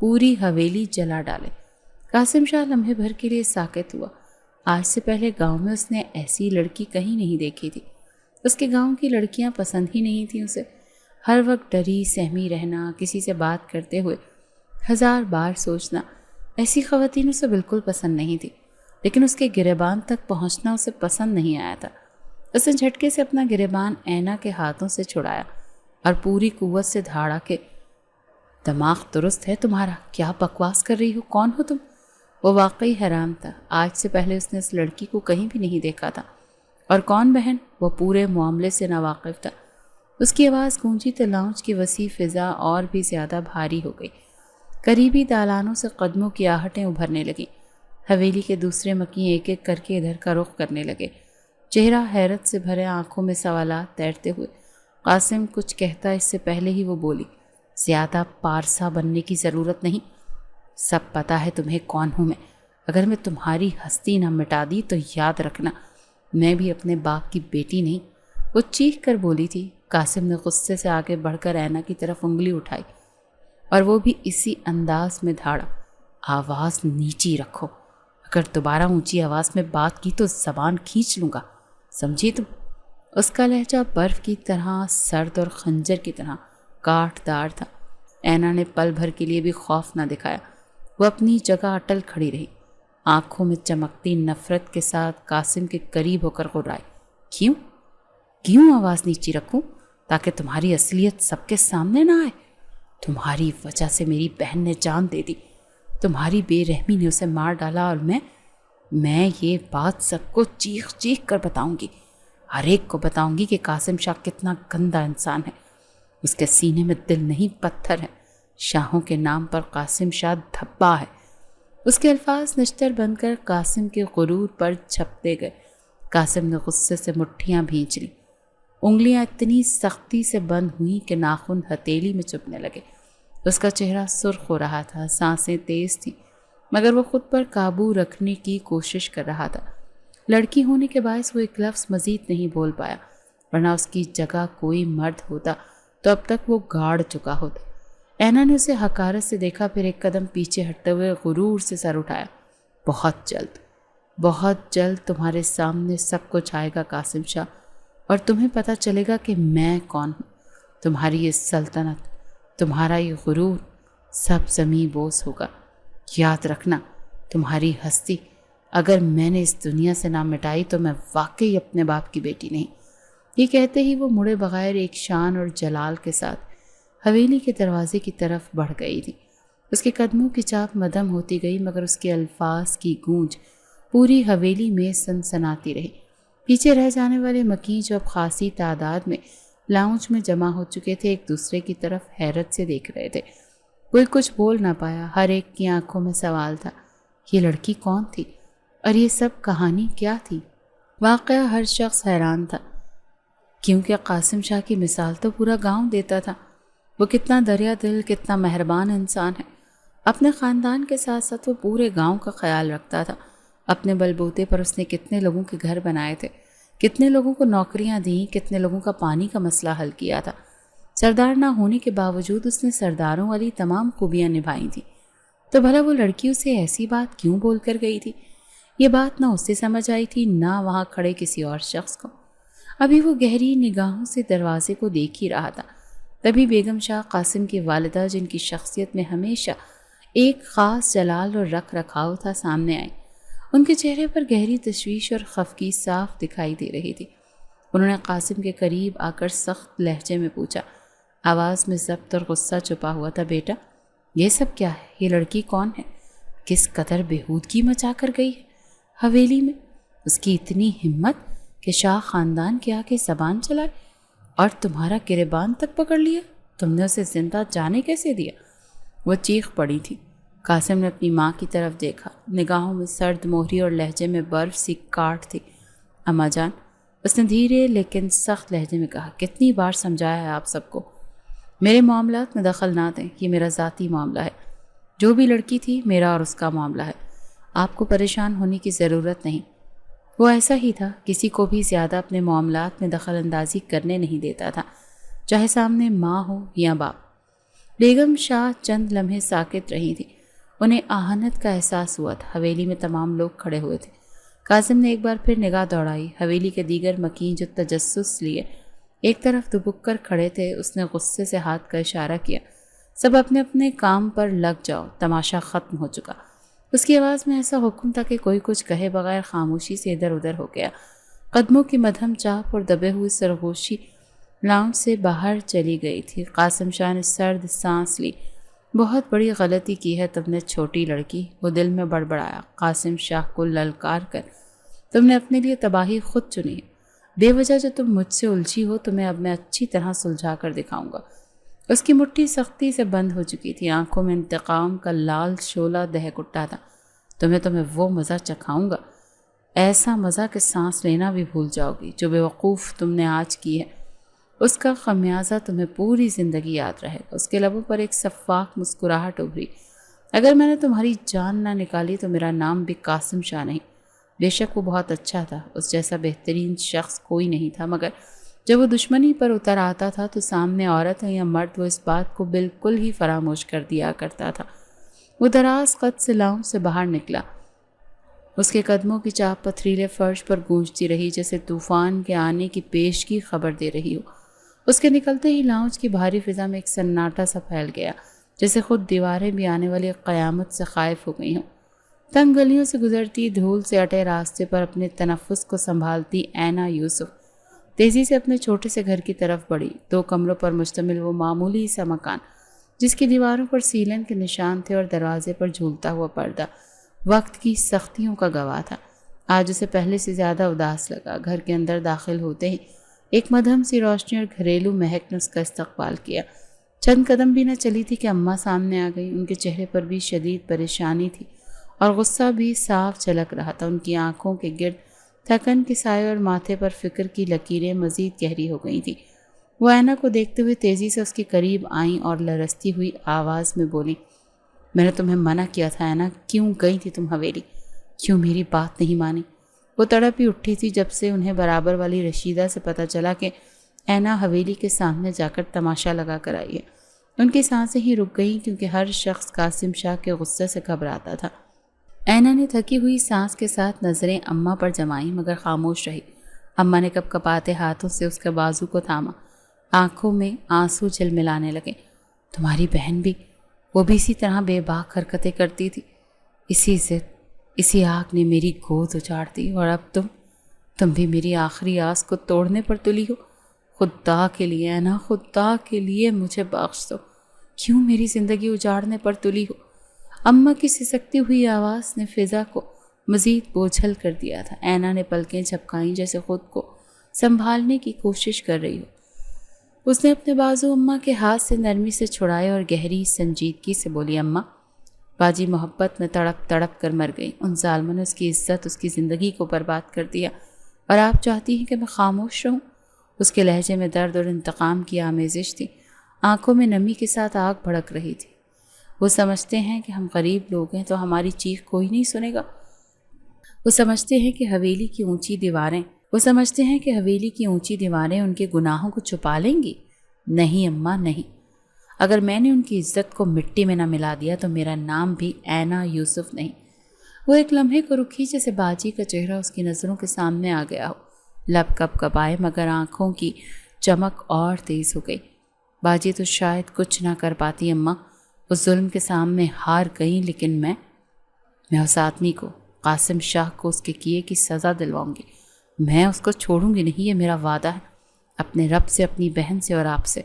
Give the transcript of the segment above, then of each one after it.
پوری حویلی جلا ڈالے۔ قاسم شاہ لمحے بھر کے لیے ساکت ہوا۔ آج سے پہلے گاؤں میں اس نے ایسی لڑکی کہیں نہیں دیکھی تھی۔ اس کے گاؤں کی لڑکیاں پسند ہی نہیں تھیں اسے۔ ہر وقت ڈری سہمی رہنا، کسی سے بات کرتے ہوئے 1000 بار سوچنا، ایسی خواتین اسے بالکل پسند نہیں تھی۔ لیکن اس کے گریبان تک پہنچنا اسے پسند نہیں آیا تھا۔ اس نے جھٹکے سے اپنا گریبان اینا کے ہاتھوں سے چھڑایا اور پوری قوت سے دھاڑا کہ دماغ درست ہے تمہارا؟ کیا بکواس کر رہی ہو؟ کون ہو تم؟ وہ واقعی حیران تھا۔ آج سے پہلے اس نے اس لڑکی کو کہیں بھی نہیں دیکھا تھا۔ اور کون بہن؟ وہ پورے معاملے سے ناواقف تھا۔ اس کی آواز گونجی تو لاؤنج کی وسیع فضا اور بھی زیادہ بھاری ہو گئی۔ قریبی دالانوں سے قدموں کی آہٹیں ابھرنے لگیں۔ حویلی کے دوسرے مکین ایک ایک کر کے ادھر کا رخ کرنے لگے، چہرہ حیرت سے بھرے، آنکھوں میں سوالات تیرتے ہوئے۔ قاسم کچھ کہتا اس سے پہلے ہی وہ بولی، زیادہ پارسا بننے کی ضرورت نہیں، سب پتا ہے تمہیں کون ہوں میں۔ اگر میں تمہاری ہستی نہ مٹا دی تو یاد رکھنا میں بھی اپنے باپ کی بیٹی نہیں، وہ چیخ کر بولی تھی۔ قاسم نے غصے سے آگے بڑھ کر اینا کی طرف انگلی اٹھائی اور وہ بھی اسی انداز میں دھاڑا، آواز نیچی رکھو، اگر دوبارہ اونچی آواز میں بات کی تو زبان کھینچ لوں گا، سمجھی تم؟ اس کا لہجہ برف کی طرح سرد اور خنجر کی طرح کاٹ دار تھا۔ اینا نے پل بھر کے لیے بھی خوف نہ دکھایا، وہ اپنی جگہ اٹل کھڑی رہی، آنکھوں میں چمکتی نفرت کے ساتھ قاسم کے قریب ہو کر غرائی۔ کیوں آواز نیچی رکھوں؟ تاکہ تمہاری اصلیت سب کے سامنے نہ آئے۔ تمہاری وجہ سے میری بہن نے جان دے دی، تمہاری بے رحمی نے اسے مار ڈالا، اور میں یہ بات سب کو چیخ چیخ کر بتاؤں گی، ہر ایک کو بتاؤں گی کہ قاسم شاہ کتنا گندا انسان ہے۔ اس کے سینے میں دل نہیں پتھر ہے، شاہوں کے نام پر قاسم شاہ دھبا ہے۔ اس کے الفاظ نشتر بن کر قاسم کے غرور پر چھپتے گئے۔ قاسم نے غصے سے مٹھیاں بھینچ لیں، انگلیاں اتنی سختی سے بند ہوئیں کہ ناخن ہتھیلی میں چبھنے لگے۔ اس کا چہرہ سرخ ہو رہا تھا، سانسیں تیز تھیں، مگر وہ خود پر قابو رکھنے کی کوشش کر رہا تھا۔ لڑکی ہونے کے باعث وہ ایک لفظ مزید نہیں بول پایا، ورنہ اس کی جگہ کوئی مرد ہوتا تو اب تک وہ گاڑ چکا ہوتا۔ اینا نے اسے حقارت سے دیکھا، پھر ایک قدم پیچھے ہٹتے ہوئے غرور سے سر اٹھایا۔ بہت جلد تمہارے سامنے سب کچھ آئے گا قاسم شاہ، اور تمہیں پتہ چلے گا کہ میں کون ہوں۔ تمہاری یہ سلطنت، تمہارا یہ غرور سب زمیں بوس ہوگا۔ یاد رکھنا تمہاری ہستی اگر میں نے اس دنیا سے نہ مٹائی تو میں واقعی اپنے باپ کی بیٹی نہیں۔ یہ کہتے ہی وہ مڑے بغیر ایک شان اور جلال کے ساتھ حویلی کے دروازے کی طرف بڑھ گئی تھی۔ اس کے قدموں کی چاپ مدھم ہوتی گئی، مگر اس کے الفاظ کی گونج پوری حویلی میں سنسناتی رہی۔ پیچھے رہ جانے والے مکین جو اب خاصی تعداد میں لاؤنج میں جمع ہو چکے تھے، ایک دوسرے کی طرف حیرت سے دیکھ رہے تھے۔ کوئی کچھ بول نہ پایا، ہر ایک کی آنکھوں میں سوال تھا، یہ لڑکی کون تھی اور یہ سب کہانی کیا تھی؟ واقعہ ہر شخص حیران تھا، کیونکہ قاسم شاہ کی مثال تو پورا گاؤں دیتا تھا۔ وہ کتنا دریا دل، کتنا مہربان انسان ہے۔ اپنے خاندان کے ساتھ ساتھ وہ پورے گاؤں کا خیال رکھتا تھا۔ اپنے بل بوتے پر اس نے کتنے لوگوں کے گھر بنائے تھے، کتنے لوگوں کو نوکریاں دیں، کتنے لوگوں کا پانی کا مسئلہ حل کیا تھا۔ سردار نہ ہونے کے باوجود اس نے سرداروں والی تمام خوبیاں نبھائی تھیں۔ تو بھلا وہ لڑکی اسے ایسی بات کیوں بول کر گئی تھی؟ یہ بات نہ اسے سمجھ آئی تھی، نہ وہاں کھڑے کسی اور شخص کو۔ ابھی وہ گہری نگاہوں سے دروازے کو دیکھ ہی رہا تھا، تبھی بیگم شاہ قاسم کی والدہ، جن کی شخصیت میں ہمیشہ ایک خاص جلال اور رکھ رکھاؤ تھا، سامنے آئی۔ ان کے چہرے پر گہری تشویش اور خفگی صاف دکھائی دے رہی تھی۔ انہوں نے قاسم کے قریب آ کر سخت لہجے میں پوچھا، آواز میں ضبط اور غصہ چھپا ہوا تھا، بیٹا یہ سب کیا ہے؟ یہ لڑکی کون ہے؟ کس قدر بےہودگی مچا کر گئی ہے حویلی میں؟ اس کی اتنی ہمت کہ شاہ خاندان کے آگے زبان چلائے اور تمہارا گریبان تک پکڑ لیا؟ تم نے اسے زندہ جانے کیسے دیا؟ وہ چیخ پڑی تھی۔ قاسم نے اپنی ماں کی طرف دیکھا، نگاہوں میں سرد مہری اور لہجے میں برف سی کاٹ تھی۔ اماں جان، اس نے دھیرے لیکن سخت لہجے میں کہا، کتنی بار سمجھایا ہے آپ سب کو، میرے معاملات میں دخل نہ دیں، یہ میرا ذاتی معاملہ ہے۔ جو بھی لڑکی تھی میرا اور اس کا معاملہ ہے، آپ کو پریشان ہونے کی ضرورت نہیں۔ وہ ایسا ہی تھا، کسی کو بھی زیادہ اپنے معاملات میں دخل اندازی کرنے نہیں دیتا تھا، چاہے سامنے ماں ہو یا باپ۔ بیگم شاہ چند لمحے ساکت رہی تھی۔ انہیں آہنت کا احساس ہوا تھا۔ حویلی میں تمام لوگ کھڑے ہوئے تھے۔ قاسم نے ایک بار پھر نگاہ دوڑائی۔ حویلی کے دیگر مکین جو تجسس لیے ایک طرف دبک کر کھڑے تھے، اس نے غصے سے ہاتھ کا اشارہ کیا، سب اپنے اپنے کام پر لگ جاؤ، تماشا ختم ہو چکا۔ اس کی آواز میں ایسا حکم تھا کہ کوئی کچھ کہے بغیر خاموشی سے ادھر ادھر ہو گیا۔ قدموں کی مدھم چاپ اور دبے ہوئی سرگوشی لاؤنج سے باہر چلی گئی تھی۔ قاسم شاہ نے سرد سانس لی۔ بہت بڑی غلطی کی ہے تم نے چھوٹی لڑکی، وہ دل میں بڑبڑایا۔ قاسم شاہ کو للکار کر، تم نے اپنے لیے تباہی خود چنی ہے۔ بے وجہ جو تم مجھ سے الجھی ہو، تمہیں اب میں اچھی طرح سلجھا کر دکھاؤں گا۔ اس کی مٹھی سختی سے بند ہو چکی تھی، آنکھوں میں انتقام کا لال شعلہ دہک اٹھا تھا۔ تمہیں وہ مزہ چکھاؤں گا، ایسا مزہ کہ سانس لینا بھی بھول جاؤ گی۔ جو بے وقوف تم نے آج کی ہے، اس کا خمیازہ تمہیں پوری زندگی یاد رہے گا۔ اس کے لبوں پر ایک شفاف مسکراہٹ ابھری۔ اگر میں نے تمہاری جان نہ نکالی تو میرا نام بھی قاسم شاہ نہیں۔ بے شک وہ بہت اچھا تھا، اس جیسا بہترین شخص کوئی نہیں تھا، مگر جب وہ دشمنی پر اتر آتا تھا تو سامنے عورت ہے یا مرد، وہ اس بات کو بالکل ہی فراموش کر دیا کرتا تھا۔ وہ دراز قد سے لاؤنج سے باہر نکلا۔ اس کے قدموں کی چاپ پتھریلے فرش پر گونجتی رہی، جیسے طوفان کے آنے کی پیشگی خبر دے رہی ہو۔ اس کے نکلتے ہی لاؤنج کی بھاری فضا میں ایک سناٹا سا پھیل گیا، جیسے خود دیواریں بھی آنے والی قیامت سے خائف ہو گئی ہوں۔ تنگ گلیوں سے گزرتی، دھول سے اٹے راستے پر اپنے تنفس کو سنبھالتی اینا یوسف تیزی سے اپنے چھوٹے سے گھر کی طرف بڑھی۔ 2 کمروں پر مشتمل وہ معمولی سا مکان، جس کی دیواروں پر سیلن کے نشان تھے اور دروازے پر جھولتا ہوا پردہ وقت کی سختیوں کا گواہ تھا، آج اسے پہلے سے زیادہ اداس لگا۔ گھر کے اندر داخل ہوتے ہی ایک مدھم سی روشنی اور گھریلو مہک نے اس کا استقبال کیا۔ چند قدم بھی نہ چلی تھی کہ اماں سامنے آ گئی۔ ان کے چہرے پر بھی شدید پریشانی تھی اور غصہ بھی صاف جھلک رہا تھا۔ ان کی آنکھوں کے گرد تھکن کے سائے اور ماتھے پر فکر کی لکیریں مزید گہری ہو گئی تھیں۔ وہ اینا کو دیکھتے ہوئے تیزی سے اس کے قریب آئیں اور لرزتی ہوئی آواز میں بولی، میں نے تمہیں منع کیا تھا اینا، کیوں گئی تھی تم حویلی؟ کیوں میری بات نہیں مانی؟ وہ تڑپ ہی اٹھی تھی جب سے انہیں برابر والی رشیدہ سے پتہ چلا کہ اینا حویلی کے سامنے جا کر تماشا لگا کر آئی ہے۔ ان کی سانسیں ہی رک گئیں، کیونکہ ہر شخص قاسم شاہ کے غصے سے گھبراتا تھا۔ اینا نے تھکی ہوئی سانس کے ساتھ نظریں اماں پر جمائیں، مگر خاموش رہی۔ اماں نے کپ کپاتے ہاتھوں سے اس کے بازو کو تھاما، آنکھوں میں آنسو جھلملانے لگے۔ تمہاری بہن بھی، وہ بھی اسی طرح بے باک حرکتیں کرتی تھی۔ اسی ضد، اسی آگ نے میری گود اجاڑ دی، اور اب تم بھی میری آخری آس کو توڑنے پر تلی ہو۔ خدا کے لیے اینا، خدا کے لیے مجھے بخش دو، کیوں میری زندگی اجاڑنے پر تلی ہو؟ اماں کی سسکتی ہوئی آواز نے فضا کو مزید بوجھل کر دیا تھا۔ اینا نے پلکیں جھپکائیں، جیسے خود کو سنبھالنے کی کوشش کر رہی ہو۔ اس نے اپنے بازو اماں کے ہاتھ سے نرمی سے چھڑائے اور گہری سنجیدگی سے بولی، اماں، باجی محبت میں تڑپ تڑپ کر مر گئی۔ ان ظالموں نے اس کی عزت، اس کی زندگی کو برباد کر دیا، اور آپ چاہتی ہیں کہ میں خاموش رہوں؟ اس کے لہجے میں درد اور انتقام کی آمیزش تھی، آنکھوں میں نمی کے ساتھ آگ بھڑک رہی تھی۔ وہ سمجھتے ہیں کہ ہم غریب لوگ ہیں تو ہماری چیخ کوئی نہیں سنے گا۔ وہ سمجھتے ہیں کہ حویلی کی اونچی دیواریں ان کے گناہوں کو چھپا لیں گی۔ نہیں اماں، نہیں۔ اگر میں نے ان کی عزت کو مٹی میں نہ ملا دیا تو میرا نام بھی اینا یوسف نہیں۔ وہ ایک لمحے کو رکی، جیسے باجی کا چہرہ اس کی نظروں کے سامنے آ گیا ہو۔ لب کپ کپائے، مگر آنکھوں کی چمک اور تیز ہو گئی۔ باجی تو شاید کچھ نہ کر پاتی اماں، اس ظلم کے سامنے ہار گئی، لیکن میں اس آدمی کو، قاسم شاہ کو، اس کے کیے کی سزا دلواؤں گی۔ میں اس کو چھوڑوں گی نہیں، یہ میرا وعدہ ہے، اپنے رب سے، اپنی بہن سے اور آپ سے۔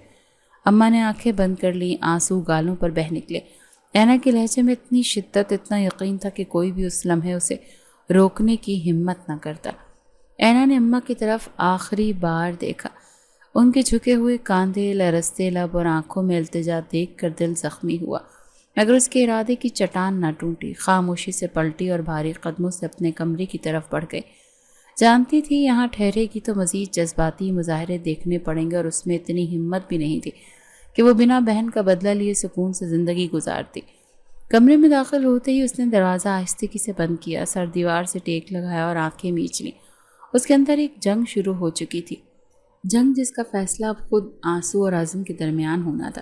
اماں نے آنکھیں بند کر لیں، آنسو گالوں پر بہہ نکلے۔ اینا کے لہجے میں اتنی شدت، اتنا یقین تھا کہ کوئی بھی اس لمحے اسے روکنے کی ہمت نہ کرتا۔ اینا نے اماں کی طرف آخری بار دیکھا۔ ان کے جھکے ہوئے کاندھے، لرزتے لب اور آنکھوں میں التجا دیکھ کر دل زخمی ہوا، مگر اس کے ارادے کی چٹان نہ ٹوٹی۔ خاموشی سے پلٹی اور بھاری قدموں سے اپنے کمرے کی طرف بڑھ گئی۔ جانتی تھی یہاں ٹھہرے گی تو مزید جذباتی مظاہرے دیکھنے پڑیں گے، اور اس میں اتنی ہمت بھی نہیں تھی کہ وہ بنا بہن کا بدلہ لیے سکون سے زندگی گزارتی۔ کمرے میں داخل ہوتے ہی اس نے دروازہ آہستگی سے بند کیا، سر دیوار سے ٹیک لگایا اور آنکھیں میچ لیں۔ اس کے اندر ایک جنگ شروع ہو چکی تھی، جنگ جس کا فیصلہ اب خود آنسو اور عزم کے درمیان ہونا تھا۔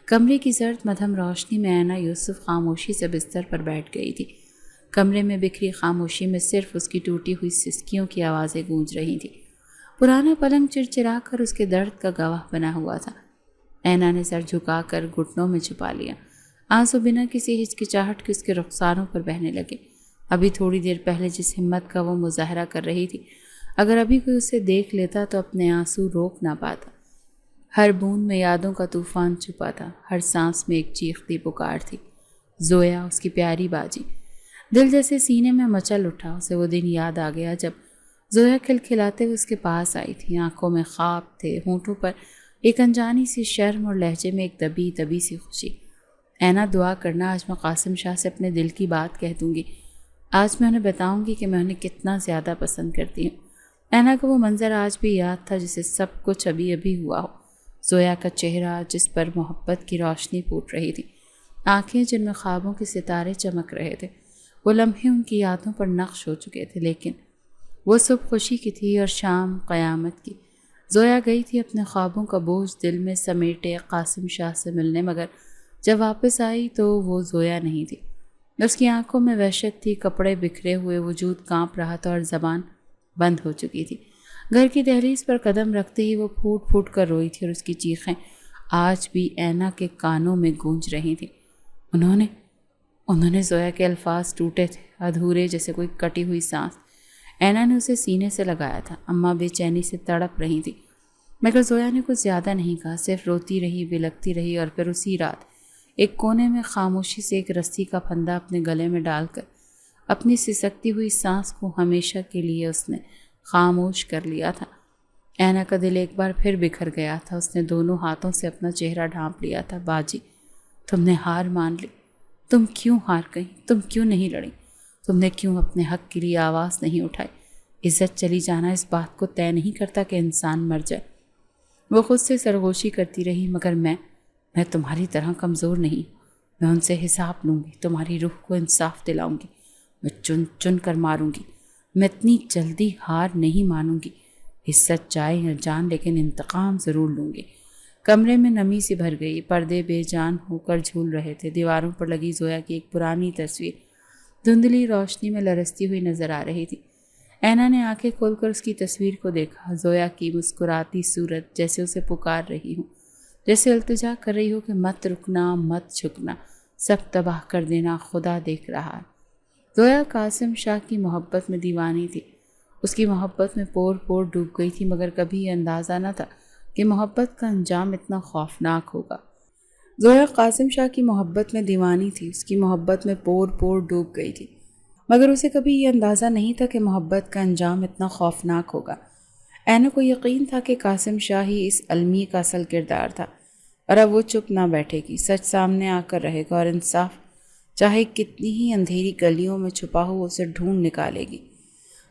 کمرے کی زرد مدھم روشنی میں اینا یوسف خاموشی سے بستر پر بیٹھ گئی تھی۔ کمرے میں بکھری خاموشی میں صرف اس کی ٹوٹی ہوئی سسکیوں کی آوازیں گونج رہی تھیں۔ پرانا پلنگ چرچرا کر اس کے درد کا گواہ بنا ہوا تھا۔ اینا نے سر جھکا کر گھٹنوں میں چھپا لیا۔ آنسو بنا کسی ہچکچاہٹ کے اس کے رخساروں پر بہنے لگے۔ ابھی تھوڑی دیر پہلے جس ہمت کا وہ مظاہرہ کر رہی تھی، اگر ابھی کوئی اسے دیکھ لیتا تو اپنے آنسو روک نہ پاتا۔ ہر بوند میں یادوں کا طوفان چھپا تھا، ہر سانس میں ایک چیختی پکار تھی، زویا، اس کی پیاری باجی۔ دل جیسے سینے میں مچل اٹھا۔ اسے وہ دن یاد آ گیا جب زویا کھلکھلاتے ہوئے اس کے پاس آئی تھی۔ آنکھوں میں خواب تھے، ہونٹوں پر ایک انجانی سی شرم اور لہجے میں ایک دبی دبی سی خوشی۔ اینا، دعا کرنا آج میں قاسم شاہ سے اپنے دل کی بات کہہ دوں گی۔ آج میں انہیں بتاؤں گی کہ میں انہیں کتنا زیادہ پسند کرتی ہوں۔ اینا کو وہ منظر آج بھی یاد تھا جسے سب کچھ ابھی ابھی ہوا ہو۔ زویا کا چہرہ جس پر محبت کی روشنی پھوٹ رہی تھی، آنکھیں جن میں خوابوں کے ستارے چمک رہے تھے، وہ لمحے ان کی یادوں پر نقش ہو چکے تھے۔ لیکن وہ صبح خوشی کی تھی اور شام قیامت کی۔ زویا گئی تھی اپنے خوابوں کا بوجھ دل میں سمیٹے قاسم شاہ سے ملنے، مگر جب واپس آئی تو وہ زویا نہیں تھی۔ اس کی آنکھوں میں وحشت تھی، کپڑے بکھرے ہوئے، وجود کانپ رہا تھا اور زبان بند ہو چکی تھی۔ گھر کی دہلیز پر قدم رکھتے ہی وہ پھوٹ پھوٹ کر روئی تھی اور اس کی چیخیں آج بھی اینا کے کانوں میں گونج رہی تھیں۔ انہوں نے زویا کے الفاظ ٹوٹے تھے، ادھورے جیسے کوئی کٹی ہوئی سانس۔ اینا نے اسے سینے سے لگایا تھا۔ اماں بے چینی سے تڑپ رہی تھی، مگر زویا نے کچھ زیادہ نہیں کہا، صرف روتی رہی، بلکتی رہی۔ اور پھر اسی رات ایک کونے میں خاموشی سے ایک رسی کا پھندا اپنے گلے میں ڈال کر اپنی سسکتی ہوئی سانس کو ہمیشہ کے لیے اس نے خاموش کر لیا تھا۔ اینا کا دل ایک بار پھر بکھر گیا تھا۔ اس نے دونوں ہاتھوں سے اپنا چہرہ ڈھانپ لیا تھا۔ باجی، تم نے ہار مان لی۔ تم کیوں ہار گئی؟ تم کیوں نہیں لڑی؟ تم نے کیوں اپنے حق کے لیے آواز نہیں اٹھائی؟ عزت چلی جانا اس بات کو طے نہیں کرتا کہ انسان مر جائے۔ وہ خود سے سرگوشی کرتی رہی، مگر میں تمہاری طرح کمزور نہیں۔ میں ان سے حساب لوں گی، تمہاری روح کو انصاف دلاؤں گی، میں چن چن کر ماروں گی۔ میں اتنی جلدی ہار نہیں مانوں گی، عزت جائے یا جان، لیکن انتقام ضرور لوں گی۔ کمرے میں نمی سی بھر گئی، پردے بے جان ہو کر جھول رہے تھے۔ دیواروں پر لگی زویا کی ایک پرانی تصویر دھندلی روشنی میں لرزتی ہوئی نظر آ رہی تھی۔ اینا نے آنکھیں کھول کر اس کی تصویر کو دیکھا، زویا کی مسکراتی صورت، جیسے اسے پکار رہی ہوں، جیسے التجا کر رہی ہو کہ مت رکنا، مت جھکنا، سب تباہ کر دینا، خدا دیکھ رہا ہے۔ زویا قاسم شاہ کی محبت میں دیوانی تھی، اس کی محبت میں پور پور ڈوب گئی تھی، مگر کبھی یہ اندازہ نہ تھا کہ محبت کا انجام اتنا خوفناک ہوگا۔ زویا قاسم شاہ کی محبت میں دیوانی تھی، اس کی محبت میں پور پور ڈوب گئی تھی، مگر اسے کبھی یہ اندازہ نہیں تھا کہ محبت کا انجام اتنا خوفناک ہوگا۔ اینا کو یقین تھا کہ قاسم شاہ ہی اس المی کا اصل کردار تھا، اور اب وہ چپ نہ بیٹھے گی، سچ سامنے آ کر رہے گا، اور انصاف چاہے کتنی ہی اندھیری گلیوں میں چھپا ہو اسے ڈھونڈ نکالے گی۔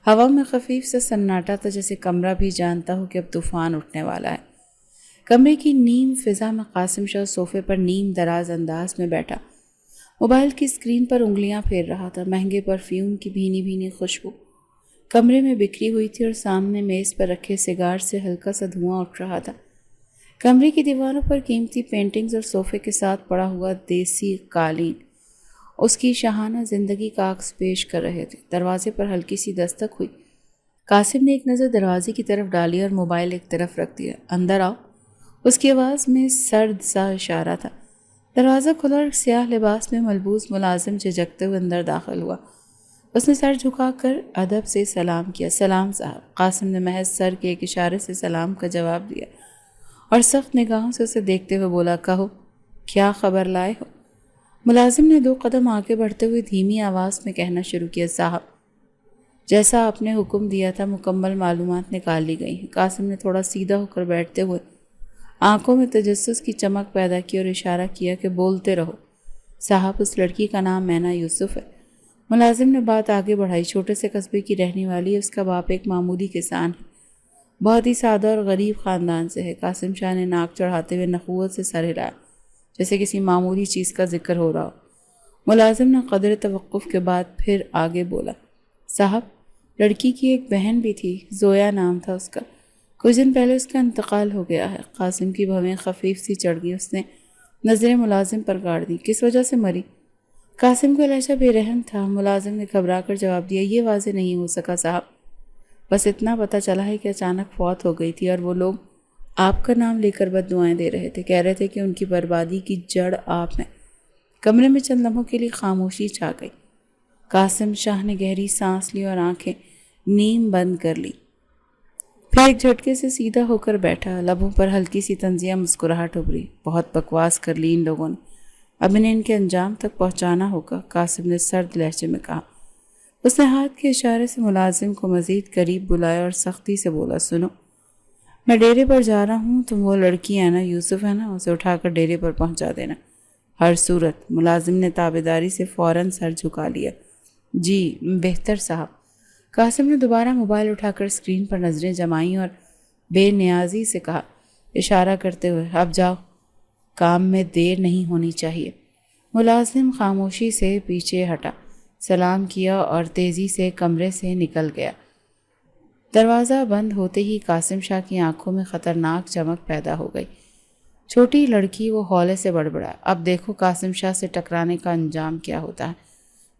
ہوا میں خفیف سا سناٹا تھا، جیسے کمرہ بھی جانتا ہو کہ اب طوفان اٹھنے والا ہے۔ کمرے کی نیم فضا میں قاسم شاہ صوفے پر نیم دراز انداز میں بیٹھا، موبائل کی اسکرین پر انگلیاں پھیر رہا تھا۔ مہنگے پرفیوم کی بھینی بھینی خوشبو کمرے میں بکھری ہوئی تھی، اور سامنے میز پر رکھے سگار سے ہلکا سا دھواں اٹھ رہا تھا۔ کمرے کی دیواروں پر قیمتی پینٹنگز اور صوفے کے ساتھ پڑا ہوا دیسی قالین اس کی شاہانہ زندگی کا عکس پیش کر رہے تھے۔ دروازے پر ہلکی سی دستک ہوئی۔ قاسم نے ایک نظر دروازے کی طرف ڈالی اور موبائل ایک طرف رکھ دیا۔ اندر آؤ، اس کی آواز میں سرد سا اشارہ تھا۔ دروازہ کھلا اور سیاہ لباس میں ملبوس ملازم جھجکتے ہوئے اندر داخل ہوا۔ اس نے سر جھکا کر ادب سے سلام کیا۔ سلام صاحب۔ قاسم نے محض سر کے ایک اشارے سے سلام کا جواب دیا اور سخت نگاہوں سے اسے دیکھتے ہوئے بولا، کہو، کیا خبر لائے ہو؟ ملازم نے 2 قدم آگے بڑھتے ہوئے دھیمی آواز میں کہنا شروع کیا، صاحب، جیسا آپ نے حکم دیا تھا مکمل معلومات نکال لی گئی ہیں۔ قاسم نے تھوڑا سیدھا ہو کر بیٹھتے ہوئے آنکھوں میں تجسس کی چمک پیدا کی اور اشارہ کیا کہ بولتے رہو۔ صاحب، اس لڑکی کا نام اینا یوسف ہے۔ ملازم نے بات آگے بڑھائی، چھوٹے سے قصبے کی رہنے والی ہے، اس کا باپ ایک معمولی کسان ہے، بہت ہی سادہ اور غریب خاندان سے ہے۔ قاسم شاہ نے ناک چڑھاتے ہوئے نخوت سے سر ہلایا، جیسے کسی معمولی چیز کا ذکر ہو رہا ہو۔ ملازم نے قدر توقف کے بعد پھر آگے بولا، صاحب، لڑکی کی ایک بہن بھی تھی، زویا نام تھا اس کا، کچھ دن پہلے اس کا انتقال ہو گیا ہے۔ قاسم کی بھویں خفیف سی چڑھ گئی، اس نے نظریں ملازم پر گاڑ دی۔ کس وجہ سے مری؟ قاسم کا لہجہ بے رحم تھا۔ ملازم نے گھبرا کر جواب دیا، یہ واضح نہیں ہو سکا صاحب، بس اتنا پتہ چلا ہے کہ اچانک فوت ہو گئی تھی، اور وہ لوگ آپ کا نام لے کر بد دعائیں دے رہے تھے، کہہ رہے تھے کہ ان کی بربادی کی جڑ آپ ہیں۔ کمرے میں چند لمحوں کے لیے خاموشی چھا گئی۔ قاسم شاہ نے گہری سانس لی اور آنکھیں نیم بند کر لی، پھر ایک جھٹکے سے سیدھا ہو کر بیٹھا، لبوں پر ہلکی سی طنزیہ مسکراہٹ ابھری۔ بہت بکواس کر لی ان لوگوں نے، اب انہیں ان کے انجام تک پہنچانا ہوگا، قاسم نے سرد لہجے میں کہا۔ اس نے ہاتھ کے اشارے سے ملازم کو مزید قریب بلایا اور سختی سے بولا، سنو، میں ڈیرے پر جا رہا ہوں، تم وہ لڑکی ہے نا، یوسف ہے نا، اسے اٹھا کر ڈیرے پر پہنچا دینا ہر صورت۔ ملازم نے تابعداری سے فوراً سر جھکا لیا۔ جی بہتر صاحب۔ قاسم نے دوبارہ موبائل اٹھا کر اسکرین پر نظریں جمائیں اور بے نیازی سے کہا، اشارہ کرتے ہوئے، اب جاؤ، کام میں دیر نہیں ہونی چاہیے۔ ملازم خاموشی سے پیچھے ہٹا، سلام کیا اور تیزی سے کمرے سے نکل گیا۔ دروازہ بند ہوتے ہی قاسم شاہ کی آنکھوں میں خطرناک چمک پیدا ہو گئی۔ چھوٹی لڑکی، وہ ہولے سے بڑبڑا، اب دیکھو قاسم شاہ سے ٹکرانے کا انجام کیا ہوتا ہے۔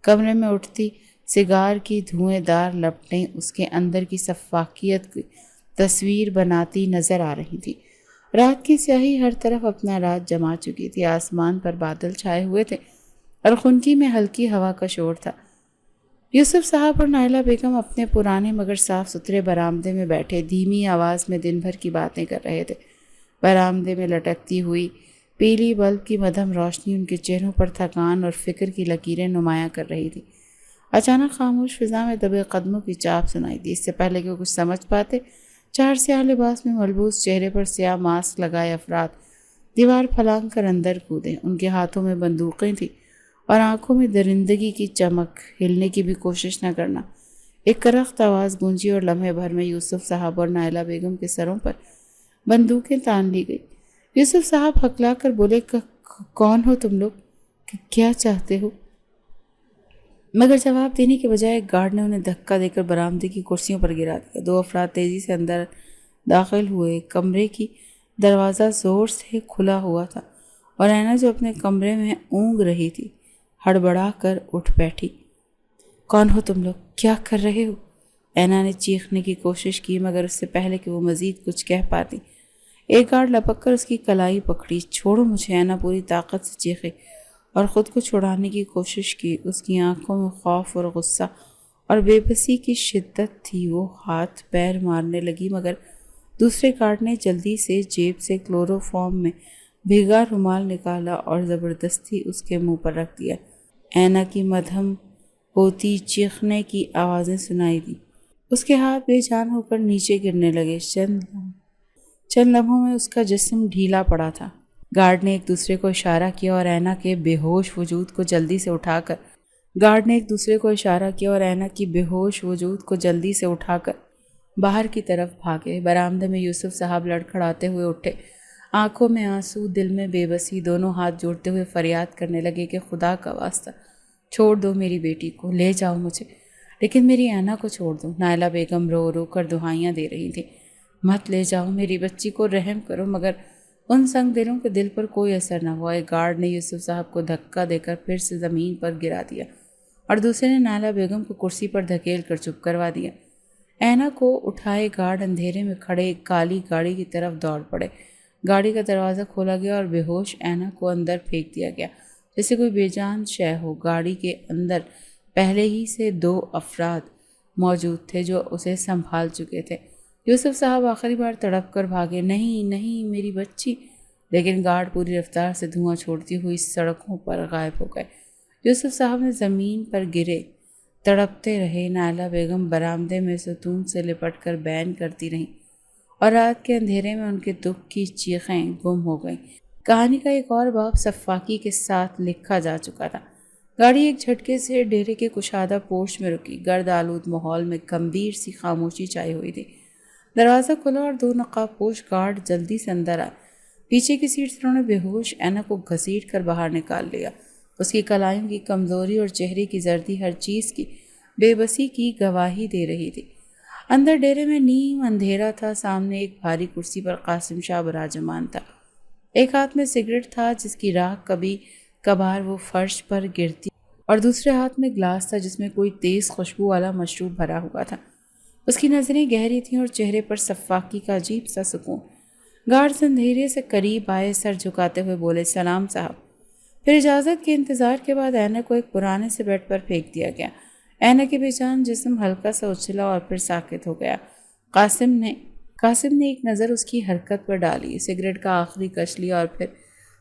کمرے میں اٹھتی سگار کی دھوئیں دار لپٹیں اس کے اندر کی سفاکیت کی تصویر بناتی نظر آ رہی تھی۔ رات کی سیاہی ہر طرف اپنا راج جما چکی تھی، آسمان پر بادل چھائے ہوئے تھے اور خنکی میں ہلکی ہوا کا شور تھا۔ یوسف صاحب اور نائلہ بیگم اپنے پرانے مگر صاف ستھرے برآمدے میں بیٹھے دھیمی آواز میں دن بھر کی باتیں کر رہے تھے۔ برآمدے میں لٹکتی ہوئی پیلی بلب کی مدھم روشنی ان کے چہروں پر تھکان اور فکر کی لکیریں نمایاں کر رہی تھی۔ اچانک خاموش فضا میں دبے قدموں کی چاپ سنائی دی۔ اس سے پہلے کہ کچھ سمجھ پاتے، 4 سیاہ لباس میں ملبوس، چہرے پر سیاہ ماسک لگائے افراد دیوار پھلانگ کر اندر کودے۔ ان کے ہاتھوں میں بندوقیں تھیں اور آنکھوں میں درندگی کی چمک، ہلنے کی بھی کوشش نہ کرنا۔ ایک کرخت آواز گونجی اور لمحے بھر میں یوسف صاحب اور نائلہ بیگم کے سروں پر بندوقیں تان لی گئی۔ یوسف صاحب ہکلا کر بولے، کون ہو تم لوگ؟ کیا چاہتے ہو؟ مگر جواب دینے کے بجائے ایک گارڈ نے انہیں دھکا دے کر برآمدے کی کرسیوں پر گرا دیا۔ 2 افراد تیزی سے اندر داخل ہوئے۔ کمرے کی دروازہ زور سے کھلا ہوا تھا اور اینا جو اپنے کمرے میں اونگ رہی تھی ہڑبڑا کر اٹھ بیٹھی۔ کون ہو تم لوگ؟ کیا کر رہے ہو؟ اینا نے چیخنے کی کوشش کی، مگر اس سے پہلے کہ وہ مزید کچھ کہہ پاتی، ایک گارڈ لپک کر اس کی کلائی پکڑی۔ چھوڑو مجھے، اینا پوری طاقت سے چیخی اور خود کو چھڑانے کی کوشش کی۔ اس کی آنکھوں میں خوف اور غصہ اور بے بسی کی شدت تھی۔ وہ ہاتھ پیر مارنے لگی، مگر دوسرے گارڈ نے جلدی سے جیب سے کلوروفارم میں بھیگا رومال نکالا اور زبردستی اس کے منہ پر رکھ دیا۔ اینا کی مدھم ہوتی چیخنے کی آوازیں سنائی دی۔ اس کے ہاتھ بے جان ہو کر نیچے گرنے لگے۔ چند لمحوں میں اس کا جسم ڈھیلا پڑا تھا۔ گارڈ نے ایک دوسرے کو اشارہ کیا اور اینا کے بے ہوش وجود کو جلدی سے اٹھا کر باہر کی طرف بھاگے۔ برآمدے میں یوسف صاحب لڑکھڑاتے ہوئے اٹھے، آنکھوں میں آنسو، دل میں بے بسی، دونوں ہاتھ جوڑتے ہوئے فریاد کرنے لگے کہ خدا کا واسطہ چھوڑ دو میری بیٹی کو، لے جاؤ مجھے، لیکن میری اینا کو چھوڑ دو۔ نائلہ بیگم رو رو کر دعائیاں دے رہی تھی، مت لے جاؤ میری بچی کو، رحم کرو، مگر ان سنگ دلوں کے دل پر کوئی اثر نہ ہوا۔ ایک گارڈ نے یوسف صاحب کو دھکا دے کر پھر سے زمین پر گرا دیا اور دوسرے نے نائلہ بیگم کو کرسی پر دھکیل کر چپ کروا دیا۔ اینا کو اٹھائے گارڈ اندھیرے میں کھڑے ایک کالی گاڑی کی طرف دوڑ پڑے۔ گاڑی کا دروازہ کھولا گیا اور بے ہوش اینا کو اندر پھینک دیا گیا جیسے کوئی بے جان شے ہو۔ گاڑی کے اندر پہلے ہی سے 2 افراد موجود تھے جو اسے سنبھال چکے تھے۔ یوسف صاحب آخری بار تڑپ کر بھاگے، نہیں نہیں میری بچی، لیکن گارڈ پوری رفتار سے دھواں چھوڑتی ہوئی سڑکوں پر غائب ہو گئے۔ یوسف صاحب نے زمین پر گرے تڑپتے رہے۔ نائلہ بیگم برآمدے میں ستون سے لپٹ کر بین کرتی رہیں اور رات کے اندھیرے میں ان کے دکھ کی چیخیں گم ہو گئیں۔ کہانی کا ایک اور باب سفاکی کے ساتھ لکھا جا چکا تھا۔ گاڑی ایک جھٹکے سے ڈیرے کے کشادہ پورچ میں رکی۔ گرد آلود ماحول میں گمبھیر سی خاموشی چھائی ہوئی تھی۔ دروازہ کھلا اور 2 نقاب پوش گارڈ جلدی سے اندر آئے۔ پیچھے کی سیٹ سے انہوں نے بے ہوش اینا کو گھسیٹ کر باہر نکال لیا۔ اس کی کلائیوں کی کمزوری اور چہرے کی زردی ہر چیز کی بے بسی کی گواہی دے رہی تھی۔ اندر ڈیرے میں نیم اندھیرا تھا۔ سامنے ایک بھاری کرسی پر قاسم شاہ براجمان تھا۔ ایک ہاتھ میں سگریٹ تھا جس کی راکھ کبھی کبھار وہ فرش پر گرتی، اور دوسرے ہاتھ میں گلاس تھا جس میں کوئی تیز خوشبو والا مشروب بھرا ہوا تھا۔ اس کی نظریں گہری تھیں اور چہرے پر صفاقی کا عجیب سا سکون۔ گارڈز اندھیرے سے قریب آئے، سر جھکاتے ہوئے بولے، سلام صاحب۔ پھر اجازت کے انتظار کے بعد اینک کو ایک پرانے سے بیڈ پر پھینک دیا گیا۔ اینک کے بے جان جسم ہلکا سا اچھلا اور پھر ساکت ہو گیا۔ قاسم نے ایک نظر اس کی حرکت پر ڈالی، سگریٹ کا آخری کش لیا اور پھر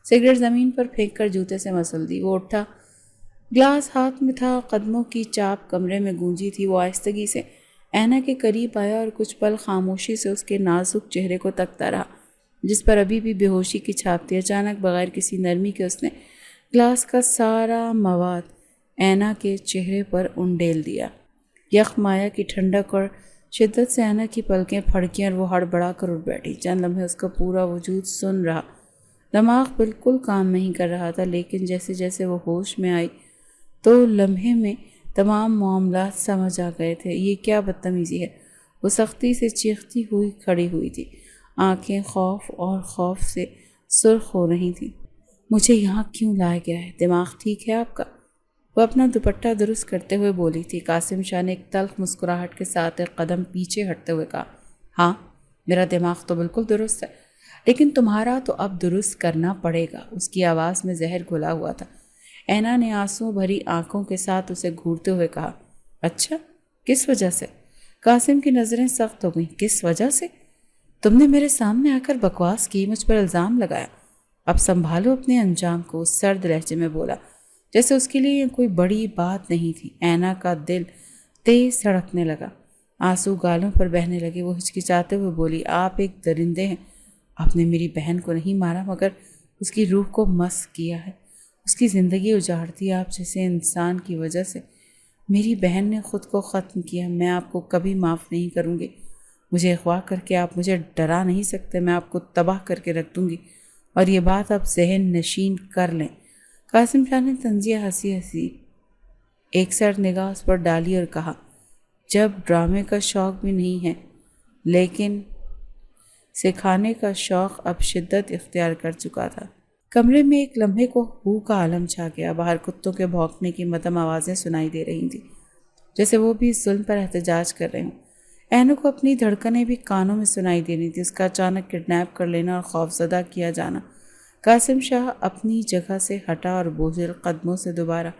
سگریٹ زمین پر پھینک کر جوتے سے مسل دی۔ وہ اٹھا، گلاس ہاتھ میں تھا، قدموں کی چاپ کمرے میں گونجی تھی۔ وہ آہستگی سے اینک کے قریب آیا اور کچھ پل خاموشی سے اس کے نازک چہرے کو تکتا رہا جس پر ابھی بھی بے ہوشی کی چھاپ تھی۔ اچانک بغیر کسی نرمی کے اس نے گلاس کا سارا مواد اینا کے چہرے پر انڈیل دیا۔ یخ مایا کی ٹھنڈک اور شدت سے اینا کی پلکیں پھڑکیں اور وہ ہڑبڑا کر اٹھ بیٹھی۔ چند لمحے اس کا پورا وجود سن رہا، دماغ بالکل کام نہیں کر رہا تھا، لیکن جیسے جیسے وہ ہوش میں آئی تو لمحے میں تمام معاملات سمجھ آ گئے تھے۔ یہ کیا بدتمیزی ہے! وہ سختی سے چیختی ہوئی کھڑی ہوئی تھی، آنکھیں خوف سے سرخ ہو رہی تھیں۔ مجھے یہاں کیوں لایا گیا ہے؟ دماغ ٹھیک ہے آپ کا؟ وہ اپنا دوپٹہ درست کرتے ہوئے بولی تھی۔ قاسم شاہ نے ایک تلخ مسکراہٹ کے ساتھ ایک قدم پیچھے ہٹتے ہوئے کہا، ہاں میرا دماغ تو بالکل درست ہے، لیکن تمہارا تو اب درست کرنا پڑے گا۔ اس کی آواز میں زہر گھلا ہوا تھا۔ اینا نے آنسو بھری آنکھوں کے ساتھ اسے گھورتے ہوئے کہا، اچھا کس وجہ سے؟ قاسم کی نظریں سخت ہو گئیں۔ کس وجہ سے؟ تم نے میرے سامنے آ کر بکواس کی، مجھ پر الزام لگایا، اب سنبھالو اپنے انجام کو۔ اس سرد لہجے میں بولا جیسے اس کے لیے یہ کوئی بڑی بات نہیں تھی۔ اینا کا دل تیز دھڑکنے لگا، آنسو گالوں پر بہنے لگے۔ وہ ہچکچاتے ہوئے بولی، آپ ایک درندے ہیں، آپ نے میری بہن کو نہیں مارا مگر اس کی روح کو مسخ کیا ہے، اس کی زندگی اجاڑ دی۔ آپ جیسے انسان کی وجہ سے میری بہن نے خود کو ختم کیا۔ میں آپ کو کبھی معاف نہیں کروں گی۔ مجھے اغوا کر کے آپ مجھے ڈرا نہیں سکتے، میں آپ کو تباہ کر کے رکھ دوں گی، اور یہ بات آپ ذہن نشین کر لیں۔ قاسم شاہ نے طنزیہ ہنسی ایک سر نگاہ اس پر ڈالی اور کہا، جب ڈرامے کا شوق بھی نہیں ہے، لیکن سکھانے کا شوق اب شدت اختیار کر چکا تھا۔ کمرے میں ایک لمحے کو ہو کا عالم چھا گیا۔ باہر کتوں کے بھونکنے کی مدھم آوازیں سنائی دے رہی تھیں، جیسے وہ بھی اس ظلم پر احتجاج کر رہے ہوں۔ اینو کو اپنی دھڑکنیں بھی کانوں میں سنائی دے رہی تھی، اس کا اچانک کڈنیپ کر لینا اور خوفزدہ کیا جانا۔ قاسم شاہ اپنی جگہ سے ہٹا اور بوجھل قدموں سے دوبارہ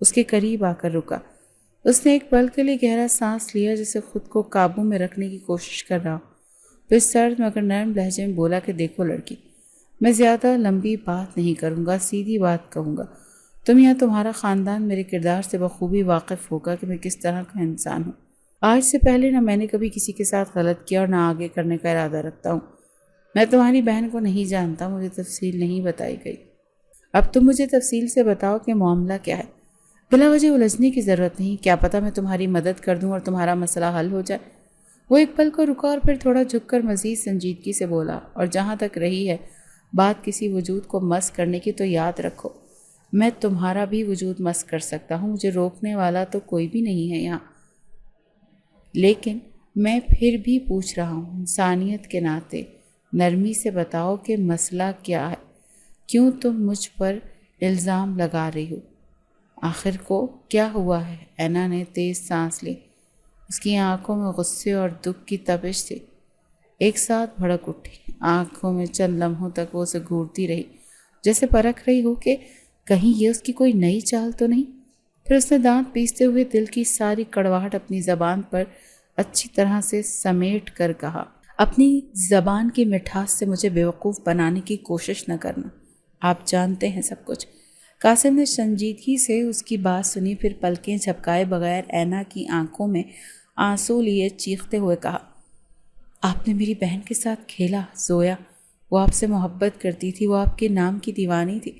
اس کے قریب آ کر رکا۔ اس نے ایک پل کے لیے گہرا سانس لیا، جسے خود کو قابو میں رکھنے کی کوشش کر رہا۔ پھر سرد مگر نرم لہجے میں بولا کہ دیکھو لڑکی، میں زیادہ لمبی بات نہیں کروں گا، سیدھی بات کہوں گا۔ تم یا تمہارا خاندان میرے کردار سے بخوبی واقف ہوگا کہ میں کس طرح کا انسان ہوں۔ آج سے پہلے نہ میں نے کبھی کسی کے ساتھ غلط کیا اور نہ آگے کرنے کا ارادہ رکھتا ہوں۔ میں تمہاری بہن کو نہیں جانتا، مجھے تفصیل نہیں بتائی گئی۔ اب تم مجھے تفصیل سے بتاؤ کہ معاملہ کیا ہے۔ بلا وجہ الجھنے کی ضرورت نہیں، کیا پتہ میں تمہاری مدد کر دوں اور تمہارا مسئلہ حل ہو جائے۔ وہ ایک پل کو رکا اور پھر تھوڑا جھک کر مزید سنجیدگی سے بولا، اور جہاں تک رہی ہے بات کسی وجود کو مس کرنے کی، تو یاد رکھو میں تمہارا بھی وجود مس کر سکتا ہوں، مجھے روکنے والا تو کوئی بھی نہیں ہے یہاں۔ لیکن میں پھر بھی پوچھ رہا ہوں، انسانیت کے ناطے نرمی سے بتاؤ کہ مسئلہ کیا ہے، کیوں تم مجھ پر الزام لگا رہی ہو؟ آخر کو کیا ہوا ہے؟ اینا نے تیز سانس لی، اس کی آنکھوں میں غصے اور دکھ کی تپش تھی، ایک ساتھ بھڑک اٹھی۔ آنکھوں میں چند لمحوں تک وہ اسے گھورتی رہی، جیسے پرکھ رہی ہو کہ کہیں یہ اس کی کوئی نئی چال تو نہیں۔ پھر اس نے دانت پیستے ہوئے دل کی ساری کڑواہٹ اپنی زبان پر اچھی طرح سے سمیٹ کر کہا، اپنی زبان کی مٹھاس سے مجھے بیوقوف بنانے کی کوشش نہ کرنا، آپ جانتے ہیں سب کچھ۔ قاسم نے سنجیدگی سے اس کی بات سنی، پھر پلکیں جھپکائے بغیر اینا کی آنکھوں میں آنسو لیے چیختے ہوئے کہا، آپ نے میری بہن کے ساتھ کھیلا زویا، وہ آپ سے محبت کرتی تھی، وہ آپ کے نام کی دیوانی تھی،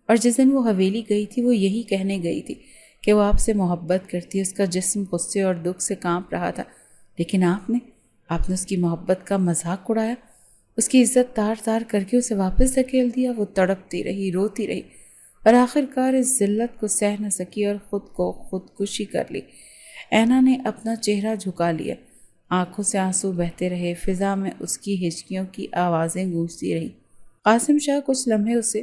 اور جس دن وہ حویلی گئی تھی وہ یہی کہنے گئی تھی کہ وہ آپ سے محبت کرتی ہے۔ اس کا جسم غصے اور دکھ سے کانپ رہا تھا، لیکن آپ نے اس کی محبت کا مذاق اڑایا، اس کی عزت تار تار کر کے اسے واپس دھکیل دیا۔ وہ تڑپتی رہی، روتی رہی، اور آخر کار اس ذلت کو سہ نہ سکی اور خود کو خودکشی کر لی۔ اینا نے اپنا چہرہ جھکا لیا، آنکھوں سے آنسو بہتے رہے، فضا میں اس کی ہچکیوں کی آوازیں گونجتی رہیں۔ قاسم شاہ کچھ لمحے اسے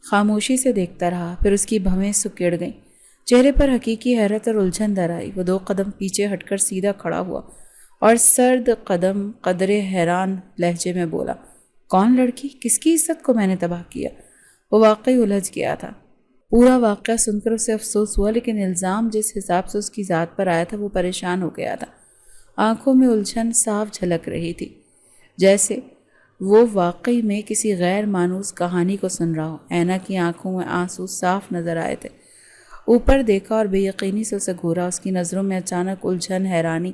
خاموشی سے دیکھتا رہا، پھر اس کی بھویں سکڑ گئیں، چہرے پر حقیقی حیرت اور الجھن در آئی۔ وہ 2 قدم پیچھے ہٹ کر سیدھا کھڑا ہوا اور سرد قدم قدرے حیران لہجے میں بولا، کون لڑکی؟ کس کی عزت کو میں نے تباہ کیا؟ وہ واقعی الجھ گیا تھا۔ پورا واقعہ سن کر اسے افسوس ہوا، لیکن الزام جس حساب سے اس کی ذات پر آیا تھا وہ پریشان ہو گیا تھا۔ آنکھوں میں الجھن صاف جھلک رہی تھی، جیسے وہ واقعی میں کسی غیر مانوس کہانی کو سن رہا ہو۔ اینا کی آنکھوں میں آنسو صاف نظر آئے تھے۔ اوپر دیکھا اور بے یقینی سے اسے گھورا۔ اس کی نظروں میں اچانک الجھن، حیرانی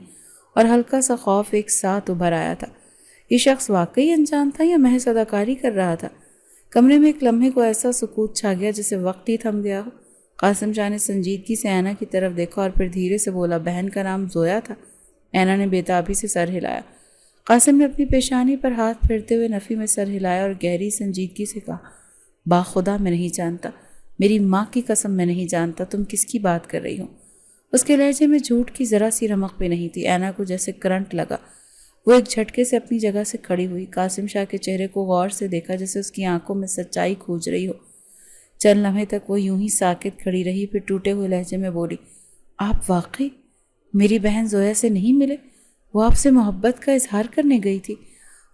اور ہلکا سا خوف ایک ساتھ ابھر آیا تھا۔ یہ شخص واقعی انجان تھا یا محض اداکاری کر رہا تھا؟ کمرے میں ایک لمحے کو ایسا سکوت چھا گیا جیسے وقت ہی تھم گیا ہو۔ قاسم شاہ نے سنجیدگی سے اینا کی طرف دیکھا اور پھر دھیرے سے بولا، بہن کا نام زویا تھا؟ اینا نے بے تابی سے سر ہلایا۔ قاسم نے اپنی پیشانی پر ہاتھ پھیرتے ہوئے نفی میں سر ہلایا اور گہری سنجیدگی سے کہا، باخدا میں نہیں جانتا، میری ماں کی قسم میں نہیں جانتا، تم کس کی بات کر رہی ہو؟ اس کے لہجے میں جھوٹ کی ذرا سی رمق بھی نہیں تھی۔ اینا کو جیسے کرنٹ لگا، وہ ایک جھٹکے سے اپنی جگہ سے کھڑی ہوئی، قاسم شاہ کے چہرے کو غور سے دیکھا جیسے اس کی آنکھوں میں سچائی کھوج رہی ہو۔ چند لمحے تک وہ یوں ہی ساکت کھڑی رہی، پھر ٹوٹے ہوئے لہجے میں بولی، آپ واقعی میری بہن زویا سے نہیں ملے؟ وہ آپ سے محبت کا اظہار کرنے گئی تھی؟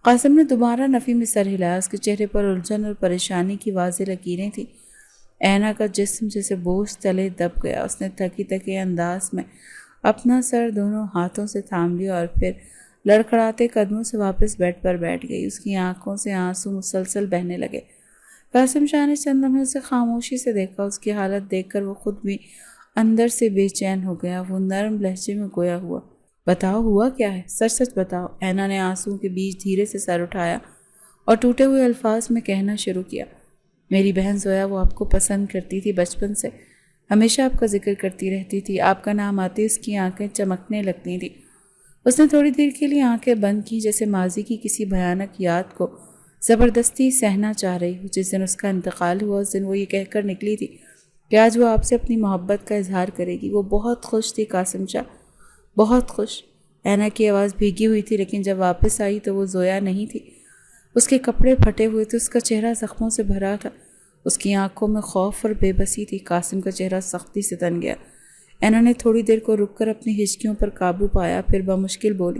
قاسم نے دوبارہ نفی میں سر ہلایا۔ اس کے چہرے پر الجھن اور پریشانی کی واضح لکیریں تھیں۔ اینا کا جسم جیسے بوجھ تلے دب گیا۔ اس نے تھکی تھکے انداز میں اپنا سر دونوں ہاتھوں سے تھام لیا اور پھر لڑکھڑاتے قدموں سے واپس بیڈ پر بیٹھ گئی۔ اس کی آنکھوں سے آنسو مسلسل بہنے لگے۔ قاسم شاہ نے چند لمحے اسے خاموشی سے دیکھا۔ اس کی حالت دیکھ کر وہ خود بھی اندر سے بے چین ہو گیا۔ وہ نرم لہجے میں گویا ہوا، بتاؤ ہوا کیا ہے؟ سچ سچ بتاؤ۔ اینا نے آنسوؤں کے بیچ دھیرے سے سر اٹھایا اور ٹوٹے ہوئے الفاظ میں کہنا شروع کیا، میری بہن زویا وہ آپ کو پسند کرتی تھی بچپن سے، ہمیشہ آپ کا ذکر کرتی رہتی تھی، آپ کا نام آتے اس کی آنکھیں چمکنے لگتی تھیں۔ اس نے تھوڑی دیر کے لیے آنکھیں بند کی، جیسے ماضی کی کسی بھیانک یاد کو زبردستی سہنا چاہ رہی ہو۔ جس دن اس کا انتقال ہوا اس دن وہ یہ کہہ کر نکلی تھی کہ آج وہ آپ سے اپنی محبت کا اظہار کرے گی۔ وہ بہت خوش تھی قاسم شاہ، بہت خوش۔ اینا کی آواز بھیگی ہوئی تھی، لیکن جب واپس آئی تو وہ زویا نہیں تھی۔ اس کے کپڑے پھٹے ہوئے تھے، اس کا چہرہ زخموں سے بھرا تھا، اس کی آنکھوں میں خوف اور بے بسی تھی۔ قاسم کا چہرہ سختی سے تن گیا۔ اینا نے تھوڑی دیر کو رک کر اپنی ہچکیوں پر قابو پایا، پھر بمشکل بولی،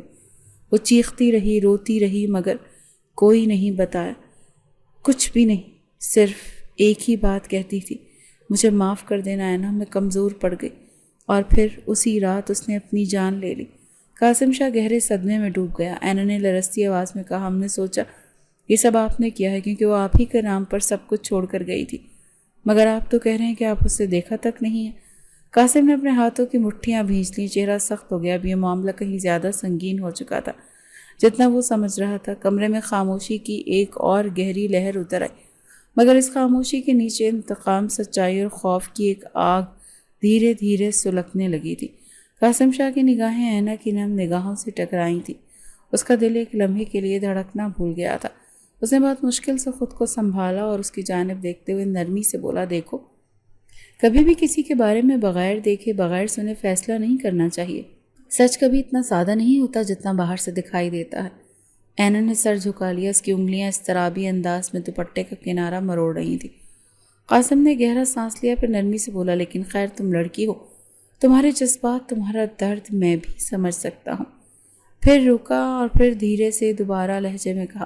وہ چیختی رہی، روتی رہی، مگر کوئی نہیں بتایا، کچھ بھی نہیں، صرف ایک ہی بات کہتی تھی، مجھے معاف کر دینا اینا، میں کمزور پڑ گئی۔ اور پھر اسی رات اس نے اپنی جان لے لی۔ قاسم شاہ گہرے صدمے میں ڈوب گیا۔ اینا نے لرزتی آواز میں کہا، ہم نے سوچا یہ سب آپ نے کیا ہے کیونکہ وہ آپ ہی کے نام پر سب کچھ چھوڑ کر گئی تھی، مگر آپ تو کہہ رہے ہیں کہ آپ اسے دیکھا تک نہیں ہے۔ قاسم نے اپنے ہاتھوں کی مٹھیاں بھینچ لیں، چہرہ سخت ہو گیا۔ اب یہ معاملہ کہیں زیادہ سنگین ہو چکا تھا جتنا وہ سمجھ رہا تھا۔ کمرے میں خاموشی کی ایک اور گہری لہر اتر آئی، مگر اس خاموشی کے نیچے انتقام، سچائی اور خوف کی ایک آگ دھیرے دھیرے سلگنے لگی تھی۔ قاسم شاہ کی نگاہیں اینا کی نم نگاہوں سے ٹکرائی تھیں۔ اس کا دل ایک لمحے کے لیے دھڑکنا بھول گیا تھا۔ اس نے بہت مشکل سے خود کو سنبھالا اور اس کی جانب دیکھتے ہوئے نرمی سے بولا، دیکھو، کبھی بھی کسی کے بارے میں بغیر دیکھے بغیر سنے فیصلہ نہیں کرنا چاہیے۔ سچ کبھی اتنا سادہ نہیں ہوتا جتنا باہر سے دکھائی دیتا ہے۔ اینا نے سر جھکا لیا، اس کی انگلیاں اضطرابی انداز میں دوپٹے کا کنارہ مروڑ رہی تھیں۔ قاسم نے گہرا سانس لیا، پھر نرمی سے بولا، لیکن خیر تم لڑکی ہو، تمہارے جذبات، تمہارا درد میں بھی سمجھ سکتا ہوں۔ پھر رکا اور پھر دھیرے سے دوبارہ لہجے میں کہا،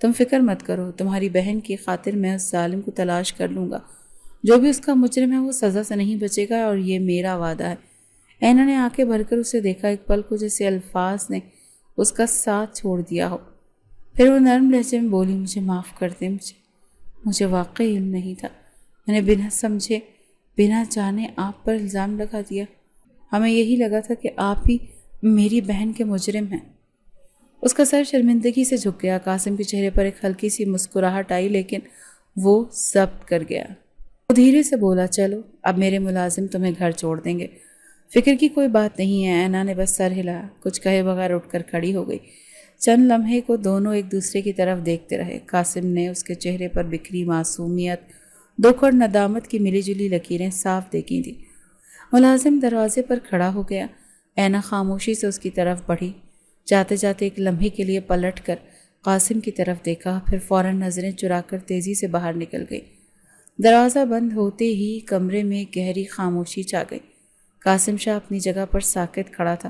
تم فکر مت کرو، تمہاری بہن کی خاطر میں اس ظالم کو تلاش کر لوں گا، جو بھی اس کا مجرم ہے وہ سزا سے نہیں بچے گا، اور یہ میرا وعدہ ہے۔ اینا نے آنکھیں بھر کر اسے دیکھا، ایک پل کو جیسے الفاظ نے اس کا ساتھ چھوڑ دیا ہو۔ پھر وہ نرم لہجے میں بولی، مجھے معاف کر دے، مجھے واقعی علم نہیں تھا، میں نے بنا سمجھے بنا جانے آپ پر الزام لگا دیا، ہمیں یہی لگا تھا کہ آپ ہی میری بہن کے مجرم ہیں۔ اس کا سر شرمندگی سے جھک گیا۔ قاسم کے چہرے پر ایک ہلکی سی مسکراہٹ آئی، لیکن وہ ضبط کر گیا۔ وہ دھیرے سے بولا، چلو اب میرے ملازم تمہیں گھر چھوڑ دیں گے، فکر کی کوئی بات نہیں ہے۔ اینا نے بس سر ہلایا، کچھ کہے بغیر اٹھ کر کھڑی ہو گئی۔ چند لمحے کو دونوں ایک دوسرے کی طرف دیکھتے رہے۔ قاسم نے اس کے چہرے پر بکھری معصومیت، دکھ اور ندامت کی ملی جلی لکیریں صاف دیکھی تھیں۔ ملازم دروازے پر کھڑا ہو گیا۔ اینا خاموشی سے اس کی طرف بڑھی، جاتے جاتے ایک لمحے کے لیے پلٹ کر قاسم کی طرف دیکھا، پھر فوراً نظریں چرا کر تیزی سے باہر نکل گئی۔ دروازہ بند ہوتے ہی کمرے میں گہری خاموشی چھا گئی۔ قاسم شاہ اپنی جگہ پر ساکت کھڑا تھا۔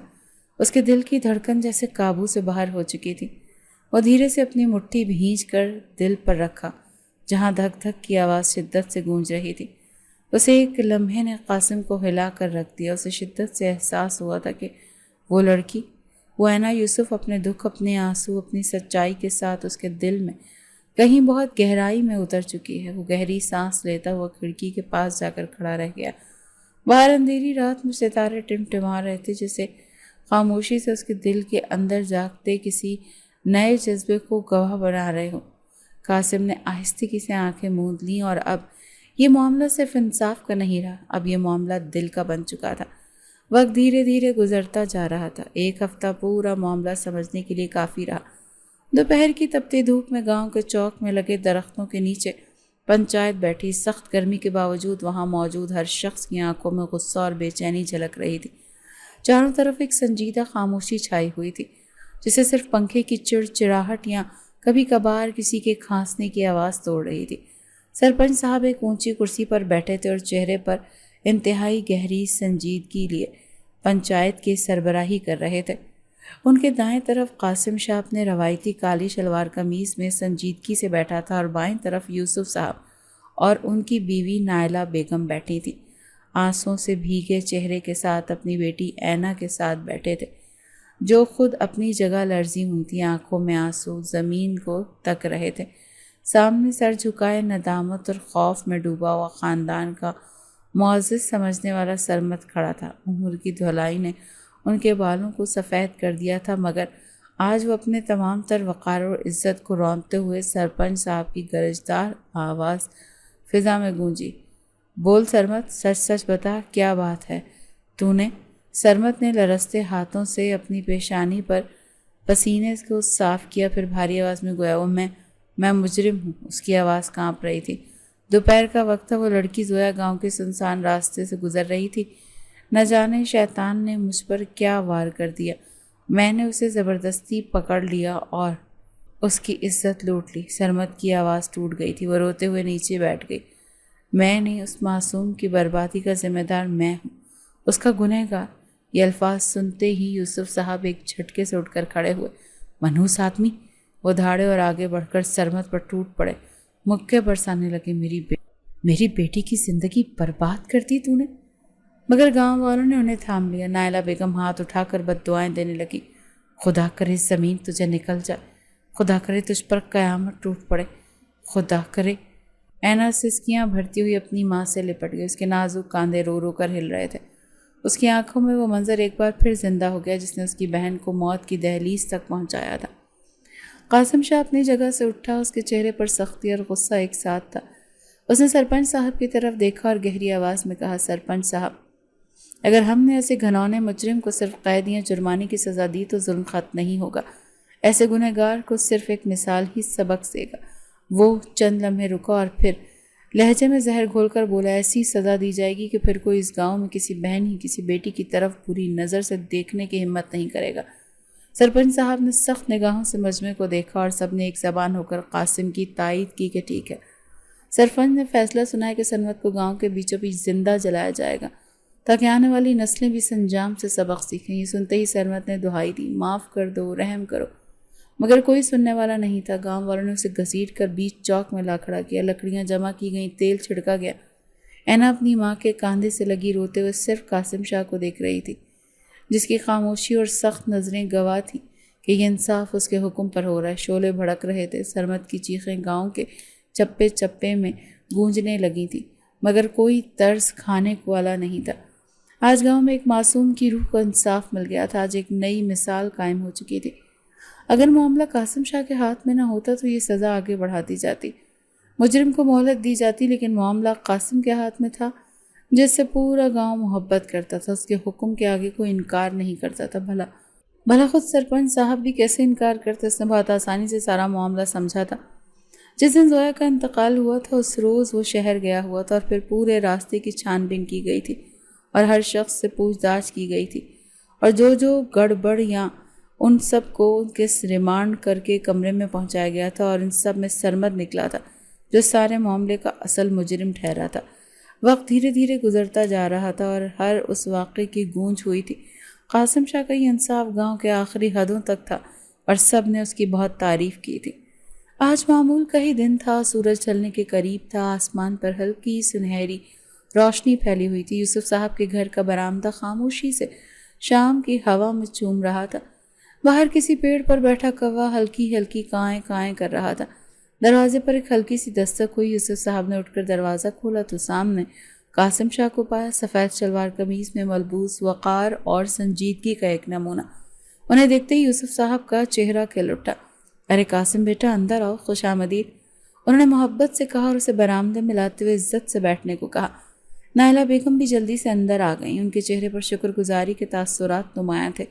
اس کے دل کی دھڑکن جیسے قابو سے باہر ہو چکی تھی۔ وہ دھیرے سے اپنی مٹھی بھینچ کر دل پر رکھا، جہاں دھک دھک کی آواز شدت سے گونج رہی تھی۔ اسے ایک لمحے نے قاسم کو ہلا کر رکھ دیا۔ اسے شدت سے احساس ہوا تھا کہ وہ لڑکی، وہ اینا یوسف، اپنے دکھ، اپنے آنسو، اپنی سچائی کے ساتھ اس کے دل میں کہیں بہت گہرائی میں اتر چکی ہے۔ وہ گہری سانس لیتا ہوا کھڑکی کے پاس جا کر کھڑا رہ گیا۔ باہر اندھیری رات میں ستارے ٹمٹما رہے تھے، جسے خاموشی سے اس کے دل کے اندر جاگتے کسی نئے جذبے کو گواہ بنا رہے ہوں۔ قاسم نے آہستگی سے آنکھیں موند لیں، اور اب یہ معاملہ صرف انصاف کا نہیں رہا، اب یہ معاملہ دل کا بن چکا تھا۔ وقت دھیرے دھیرے گزرتا جا رہا تھا۔ ایک ہفتہ پورا معاملہ سمجھنے کے لیے کافی رہا۔ دوپہر کی تپتی دھوپ میں گاؤں کے چوک میں لگے درختوں کے نیچے پنچایت بیٹھی۔ سخت گرمی کے باوجود وہاں موجود ہر شخص کی آنکھوں میں غصہ اور بے چینی جھلک رہی تھی۔ چاروں طرف ایک سنجیدہ خاموشی چھائی ہوئی تھی، جسے صرف پنکھے کی چڑچڑاہٹ یا کبھی کبھار کسی کے کھانسنے کی آواز توڑ رہی تھی۔ سرپنچ صاحب ایک اونچی کرسی پر بیٹھے تھے اور چہرے پر انتہائی گہری سنجیدگی لیے پنچایت کی سربراہی کر رہے تھے۔ ان کے دائیں طرف قاسم شاہ اپنے روایتی کالی شلوار قمیض میں سنجیدگی سے بیٹھا تھا، اور بائیں طرف یوسف صاحب اور ان کی بیوی نائلہ بیگم بیٹھی تھی، آنسوں سے بھیگے چہرے کے ساتھ اپنی بیٹی اینا کے ساتھ بیٹھے تھے، جو خود اپنی جگہ لرزی ہوئی تھی۔ آنکھوں میں آنسو زمین کو تک رہے تھے۔ سامنے سر جھکائے ندامت اور خوف میں ڈوبا ہوا خاندان کا معزز سمجھنے والا سرمد کھڑا تھا۔ عمر کی دھلائی نے ان کے بالوں کو سفید کر دیا تھا، مگر آج وہ اپنے تمام تر وقار اور عزت کو رونتے ہوئے سرپنچ صاحب کی گرجدار آواز فضا میں گونجی۔ بول سرمد، سچ سچ بتا، کیا بات ہے تو نے؟ سرمد نے لرزتے ہاتھوں سے اپنی پیشانی پر پسینے کو صاف کیا، پھر بھاری آواز میں گویا، میں مجرم ہوں۔ اس کی آواز کانپ رہی تھی۔ دوپہر کا وقت تھا۔ وہ لڑکی زویا گاؤں کے سنسان راستے سے گزر رہی تھی۔ نہ جانے شیطان نے مجھ پر کیا وار کر دیا، میں نے اسے زبردستی پکڑ لیا اور اس کی عزت لوٹ لی۔ سرمد کی آواز ٹوٹ گئی تھی۔ وہ روتے ہوئے نیچے بیٹھ گئی۔ میں نہیں، اس معصوم کی بربادی کا ذمہ دار میں ہوں، اس کا گنہگار۔ یہ الفاظ سنتے ہی یوسف صاحب ایک جھٹکے سے اٹھ کر کھڑے ہوئے۔ منحوس آدمی! وہ دھاڑے اور آگے بڑھ کر سرمد پر ٹوٹ پڑے، مکے برسانے لگے۔ میری بیٹی کی زندگی برباد کر دی تو نے؟ مگر گاؤں والوں نے انہیں تھام لیا۔ نائلہ بیگم ہاتھ اٹھا کر بد دعائیں دینے لگی۔ خدا کرے زمین تجھے نکل جائے، خدا کرے تجھ پر قیامت ٹوٹ پڑے، خدا کرے۔ اینا سسکیاں بھرتی ہوئی اپنی ماں سے لپٹ گئی۔ اس کے نازک کاندھے رو رو کر ہل رہے تھے۔ اس کی آنکھوں میں وہ منظر ایک بار پھر زندہ ہو گیا جس نے اس کی بہن کو موت کی دہلیز تک پہنچایا تھا۔ قاسم شاہ اپنی جگہ سے اٹھا۔ اس کے چہرے پر سختی اور غصہ ایک ساتھ تھا۔ اس نے سرپنچ صاحب کی طرف دیکھا اور گہری آواز میں کہا، سرپنچ صاحب، اگر ہم نے ایسے گھنونے مجرم کو صرف قید یا جرمانے کی سزا دی تو ظلم ختم نہیں ہوگا۔ ایسے گنہگار کو صرف ایک مثال ہی سبق دے گا۔ وہ چند لمحے رکا اور پھر لہجے میں زہر گھول کر بولا، ایسی سزا دی جائے گی کہ پھر کوئی اس گاؤں میں کسی بہن ہی کسی بیٹی کی طرف بری نظر سے دیکھنے کی ہمت نہیں کرے گا۔ سرپنچ صاحب نے سخت نگاہوں سے مجمع کو دیکھا اور سب نے ایک زبان ہو کر قاسم کی تائید کی کہ ٹھیک ہے۔ سرپنچ نے فیصلہ سنایا کہ سرمد کو گاؤں کے بیچوں بیچ زندہ جلایا جائے گا تاکہ آنے والی نسلیں بھی سنجام سے سبق سیکھیں۔ یہ سنتے ہی سرمد نے دہائی دی، معاف کر دو، رحم کرو، مگر کوئی سننے والا نہیں تھا۔ گاؤں والوں نے اسے گھسیٹ کر بیچ چوک میں لا کھڑا کیا، لکڑیاں جمع کی گئیں، تیل چھڑکا گیا۔ اینا اپنی ماں کے کاندھے سے لگی روتے ہوئے صرف قاسم شاہ کو دیکھ رہی تھی، جس کی خاموشی اور سخت نظریں گواہ تھیں کہ یہ انصاف اس کے حکم پر ہو رہا ہے۔ شعلے بھڑک رہے تھے۔ سرمد کی چیخیں گاؤں کے چپے چپے میں گونجنے لگی تھی، مگر کوئی طرز کھانے والا نہیں تھا۔ آج گاؤں میں ایک معصوم کی روح کو انصاف مل گیا تھا۔ آج ایک نئی مثال قائم ہو چکی تھی۔ اگر معاملہ قاسم شاہ کے ہاتھ میں نہ ہوتا تو یہ سزا آگے بڑھا دی جاتی، مجرم کو مہلت دی جاتی، لیکن معاملہ قاسم کے ہاتھ میں تھا، جس سے پورا گاؤں محبت کرتا تھا، اس کے حکم کے آگے کوئی انکار نہیں کرتا تھا۔ بھلا خود سرپنچ صاحب بھی کیسے انکار کرتے؟ اس نے بہت آسانی سے سارا معاملہ سمجھا تھا۔ جس دن زویا کا انتقال ہوا تھا اس روز وہ شہر گیا ہوا تھا، اور پھر پورے راستے کی چھان بین کی گئی تھی اور ہر شخص سے پوچھ تاچھ کی گئی تھی، اور جو گڑبڑ یا ان سب کو کس ریمانڈ کر کے کمرے میں پہنچایا گیا تھا اور ان سب میں سرمد نکلا تھا جو سارے معاملے کا اصل مجرم ٹھہرا تھا۔ وقت دھیرے دھیرے گزرتا جا رہا تھا اور ہر اس واقعے کی گونج ہوئی تھی۔ قاسم شاہ کا یہ انصاف گاؤں کے آخری حدوں تک تھا اور سب نے اس کی بہت تعریف کی تھی۔ آج معمول کا ہی دن تھا، سورج ڈھلنے کے قریب تھا، آسمان پر ہلکی سنہری روشنی پھیلی ہوئی تھی۔ یوسف صاحب کے گھر کا برآمدہ خاموشی سے شام کی ہوا میں چوم رہا تھا۔ باہر کسی پیڑ پر بیٹھا کوا ہلکی ہلکی کائیں کائیں کر رہا تھا۔ دروازے پر ایک ہلکی سی دستک ہوئی۔ یوسف صاحب نے اٹھ کر دروازہ کھولا تو سامنے قاسم شاہ کو پایا، سفید شلوار قمیض میں ملبوس، وقار اور سنجیدگی کا ایک نمونہ۔ انہیں دیکھتے ہی یوسف صاحب کا چہرہ کھل اٹھا۔ ارے قاسم بیٹا، اندر آؤ، خوش آمدید، انہوں نے محبت سے کہا اور اسے برآمدے میں لاتے ہوئے عزت سے بیٹھنے کو کہا۔ نائلہ بیگم بھی جلدی سے اندر آ گئیں، ان کے چہرے پر شکر گزاری کے تاثرات نمایاں تھے۔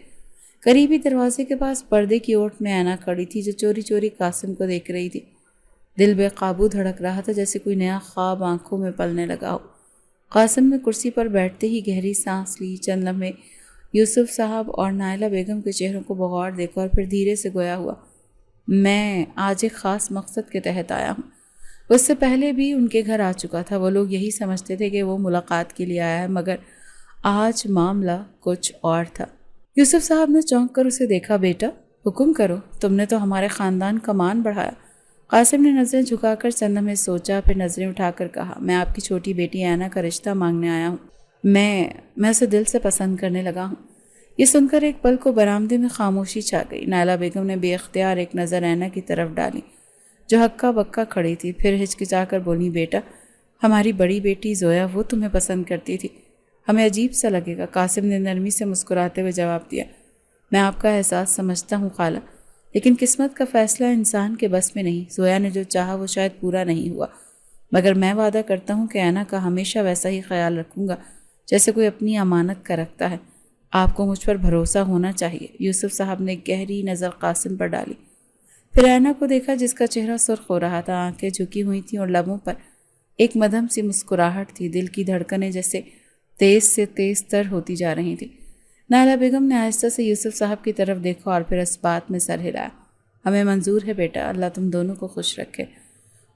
قریبی دروازے کے پاس پردے کی اوٹ میں اینا کھڑی تھی جو چوری چوری قاسم کو دیکھ رہی تھی۔ دل بے قابو دھڑک رہا تھا، جیسے کوئی نیا خواب آنکھوں میں پلنے لگا ہو۔ قاسم نے کرسی پر بیٹھتے ہی گہری سانس لی، چند لمحے یوسف صاحب اور نائلہ بیگم کے چہروں کو بغور دیکھا اور پھر دھیرے سے گویا ہوا، میں آج ایک خاص مقصد کے تحت آیا ہوں۔ اس سے پہلے بھی ان کے گھر آ چکا تھا، وہ لوگ یہی سمجھتے تھے کہ وہ ملاقات کے لیے آیا ہے، مگر آج معاملہ کچھ اور تھا۔ یوسف صاحب نے چونک کر اسے دیکھا۔ بیٹا حکم کرو، تم نے تو ہمارے خاندان کا مان بڑھایا۔ قاسم نے نظریں جھکا کر چند لمحے سوچا، پھر نظریں اٹھا کر کہا، میں آپ کی چھوٹی بیٹی اینا کا رشتہ مانگنے آیا ہوں۔ میں اسے دل سے پسند کرنے لگا ہوں۔ یہ سن کر ایک پل کو برآمدے میں خاموشی چھا گئی۔ نائلہ بیگم نے بے اختیار ایک نظر اینا کی طرف ڈالی جو ہکا بکا کھڑی تھی، پھر ہچکچا کر بولی، بیٹا ہماری بڑی بیٹی زویا وہ تمہیں پسند کرتی تھی، ہمیں عجیب سا لگے گا۔ قاسم نے نرمی سے مسکراتے ہوئے جواب دیا، میں آپ کا احساس سمجھتا ہوں خالہ، لیکن قسمت کا فیصلہ انسان کے بس میں نہیں۔ زویا نے جو چاہا وہ شاید پورا نہیں ہوا، مگر میں وعدہ کرتا ہوں کہ اینا کا ہمیشہ ویسا ہی خیال رکھوں گا جیسے کوئی اپنی امانت کا رکھتا ہے۔ آپ کو مجھ پر بھروسہ ہونا چاہیے۔ یوسف صاحب نے گہری نظر قاسم پر ڈالی، پھر اینا کو دیکھا جس کا چہرہ سرخ ہو رہا تھا، آنکھیں جھکی ہوئی تھیں اور لبوں پر ایک مدھم سی مسکراہٹ تھی۔ دل کی دھڑکنیں جیسے تیز سے تیز تر ہوتی جا رہی تھیں۔ نائلہ بیگم نے آہستہ سے یوسف صاحب کی طرف دیکھا اور پھر اس بات میں سر ہلایا، ہمیں منظور ہے بیٹا، اللہ تم دونوں کو خوش رکھے۔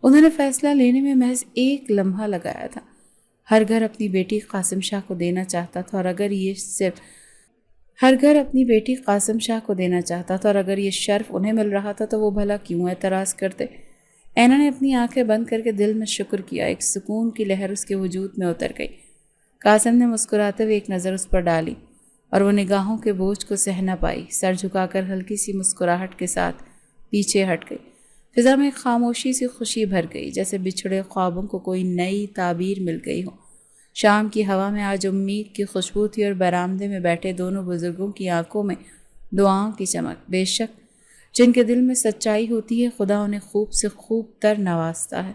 انہوں نے فیصلہ لینے میں محض ایک لمحہ لگایا تھا۔ ہر گھر اپنی بیٹی قاسم شاہ کو دینا چاہتا تھا، اور اگر یہ شرف انہیں مل رہا تھا تو وہ بھلا کیوں اعتراض کرتے۔ اینا نے اپنی آنکھیں بند کر کے دل میں شکر کیا، ایک سکون کی لہر اس کے وجود میں اتر گئی۔ قاسم نے مسکراتے ہوئے ایک نظر اس پر ڈالی اور وہ نگاہوں کے بوجھ کو سہ نہ پائی، سر جھکا کر ہلکی سی مسکراہٹ کے ساتھ پیچھے ہٹ گئی۔ فضا میں ایک خاموشی سی خوشی بھر گئی، جیسے بچھڑے خوابوں کو کوئی نئی تعبیر مل گئی ہو۔ شام کی ہوا میں آج امید کی خوشبو تھی اور برآمدے میں بیٹھے دونوں بزرگوں کی آنکھوں میں دعاؤں کی چمک۔ بے شک جن کے دل میں سچائی ہوتی ہے خدا انہیں خوب سے خوب تر نوازتا ہے۔